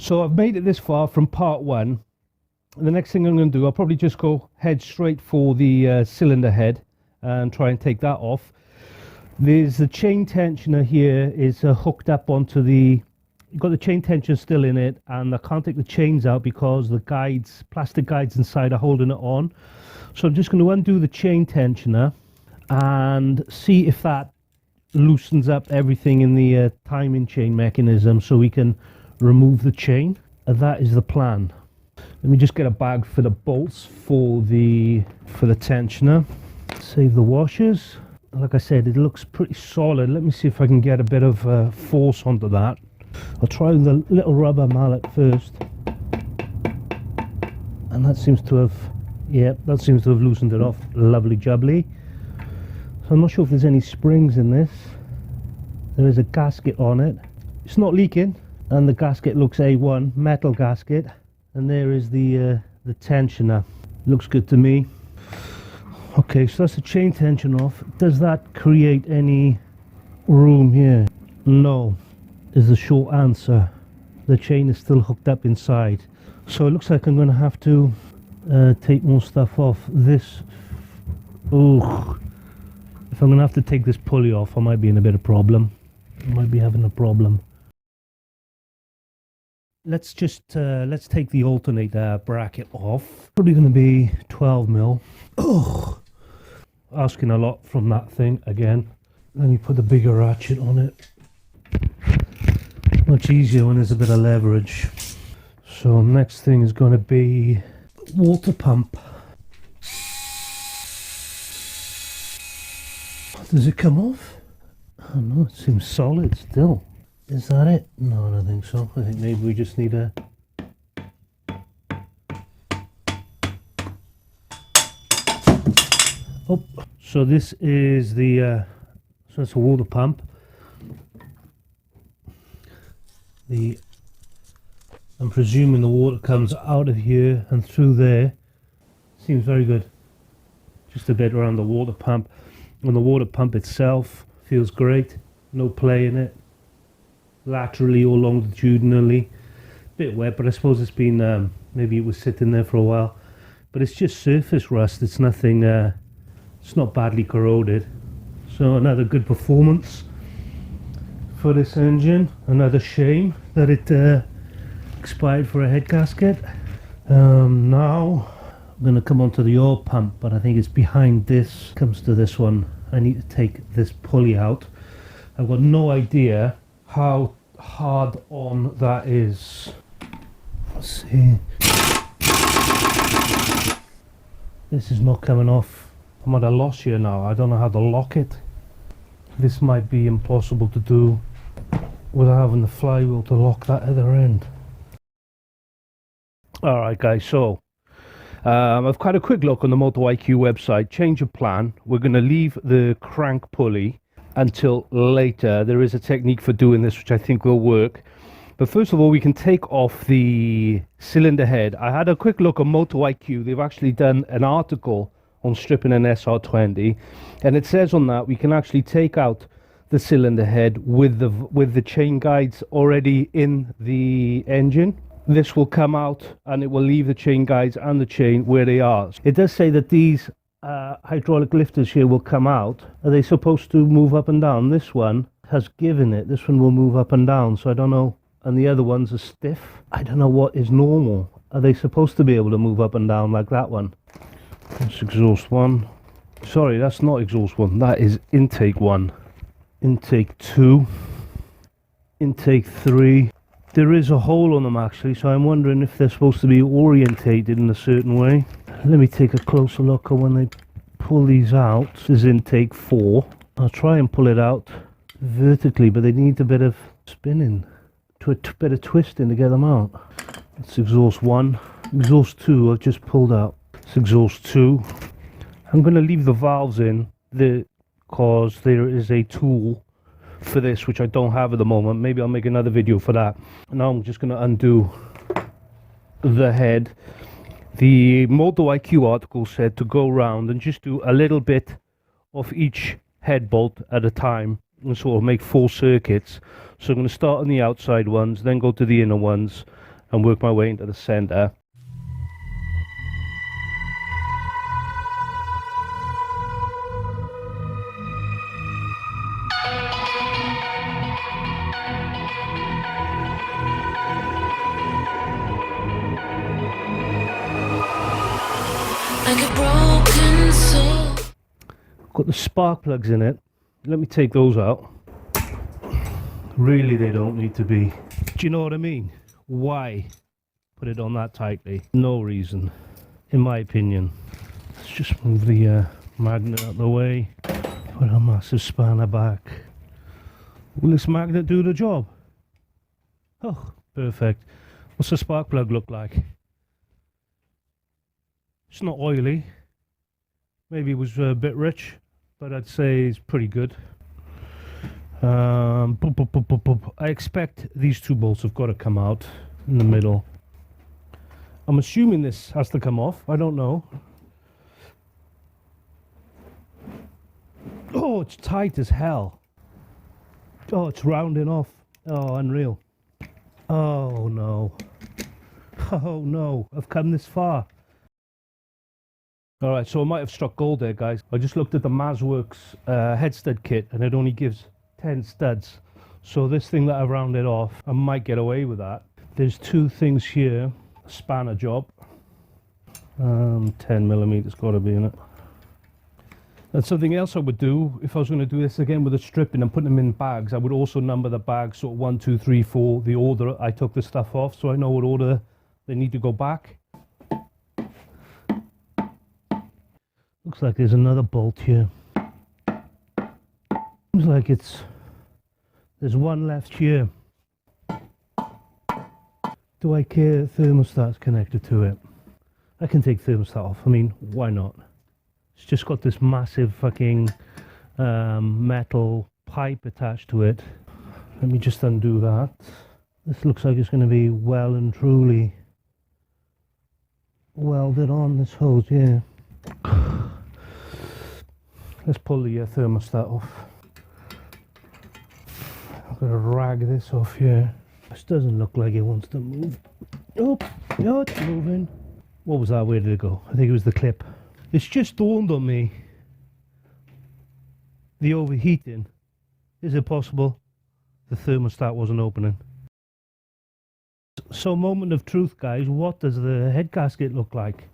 So I've made it this far from part one. The next thing I'm going to do, I'll probably just head straight for the cylinder head and try and take that off. There's the chain tensioner here is hooked up onto the, you've got the chain tensioner still in it, and I can't take the chains out because the guides, plastic guides inside are holding it on. So I'm just going to undo the chain tensioner and see if that loosens up everything in the timing chain mechanism so we can remove the chain. And that is the plan. Let me just get a bag for the bolts for the tensioner. Save the washers. Like I said, it looks pretty solid. Let me see if I can get a bit of force onto that. I'll try with the little rubber mallet first. And that seems to have, yeah, that seems to have loosened it off. Lovely jubbly. So I'm not sure if there's any springs in this. There is a gasket on it. It's not leaking. And the gasket looks A1, metal gasket, and there is the tensioner. Looks good to me. Okay, so that's the chain tension off. Does that create any room here? No, is the short answer. The chain is still hooked up inside. So it looks like I'm going to have to take more stuff off. This, oh, if I'm going to have to take this pulley off, I might be in a bit of problem. I might be having a problem. Let's just let's take the alternator bracket off. Probably going to be 12 mil. Oh, asking a lot from that thing again. Let me put the bigger ratchet on it. Much easier when there's a bit of leverage. So next thing is going to be water pump. Does it come off? Oh no, it seems solid still. Is that it? No, I don't think so. I think maybe we just need a... Oh, so this is the... so it's a water pump. I'm presuming the water comes out of here and through there. Seems very good. Just a bit around the water pump. And the water pump itself feels great. No play in it. Laterally or longitudinally, bit wet, but I suppose it's been maybe it was sitting there for a while, but it's just surface rust. It's nothing, it's not badly corroded. So another good performance for this engine. Another shame that it expired for a head gasket. Now I'm going to come onto the oil pump, but I think it's behind this. Comes to this one. I need to take this pulley out. I've got no idea how hard on that is. Let's see. This is not coming off. I'm at a loss here now. I don't know how to lock it. This might be impossible to do without having the flywheel to lock that other end. Alright guys, so I've had a quick look on the MotoIQ website. Change of plan. We're going to leave the crank pulley until later. There is a technique for doing this which I think will work, but first of all we can take off the cylinder head. I had a quick look on MotoIQ. They've actually done an article on stripping an SR20, and it says on that we can actually take out the cylinder head with the chain guides already in the engine. This will come out and it will leave the chain guides and the chain where they are. It does say that these hydraulic lifters here will come out. Are they supposed to move up and down? This one has given it. This one will move up and down, so I don't know. And the other ones are stiff. I don't know what is normal. Are they supposed to be able to move up and down like that one? That's exhaust one. Sorry, that's not exhaust one. That is intake one. Intake two. Intake three. There is a hole on them actually, so I'm wondering if they're supposed to be orientated in a certain way. Let me take a closer look at when they pull these out. This is intake 4. I'll try and pull it out vertically, but they need a bit of spinning, a bit of twisting to get them out. It's exhaust 1. Exhaust 2 I've just pulled out. It's exhaust 2. I'm going to leave the valves in because there is a tool for this which I don't have at the moment. Maybe I'll make another video for that. Now I'm just going to undo the head. The MotoIQ article said to go around and just do a little bit of each head bolt at a time and sort of make 4 circuits. So I'm going to start on the outside ones, then go to the inner ones, and work my way into the center. Like a broken soul. Got the spark plugs in it. Let me take those out. Really, they don't need to be. Do you know what I mean? Why put it on that tightly? No reason, in my opinion. Let's just move the magnet out of the way. Put a massive spanner back. Will this magnet do the job? Oh, perfect. What's the spark plug look like? It's not oily. Maybe it was a bit rich, but I'd say it's pretty good. I expect these two bolts have got to come out in the middle. I'm assuming this has to come off. I don't know. Oh, it's tight as hell. Oh, it's rounding off. Oh, unreal. Oh no. Oh no, I've come this far. Alright, so I might have struck gold there, guys. I just looked at the Mazworks head stud kit, and it only gives 10 studs. So this thing that I rounded off, I might get away with that. There's two things here. A spanner job. 10mm got to be in it. And something else I would do, if I was going to do this again with the stripping and putting them in bags, I would also number the bags sort of 1, 2, 3, 4, the order I took the stuff off, so I know what order they need to go back. Looks like there's another bolt here. Looks like there's one left here. Do I care if thermostat's connected to it? I can take thermostat off. I mean, why not? It's just got this massive fucking metal pipe attached to it. Let me just undo that. This looks like it's going to be well and truly welded on, this hose, yeah. Let's pull the thermostat off. I've got to rag this off here. This doesn't look like it wants to move. Oh, no, it's moving. What was that? Where did it go? I think it was the clip. It's just dawned on me. The overheating. Is it possible the thermostat wasn't opening? So, moment of truth, guys. What does the head gasket look like?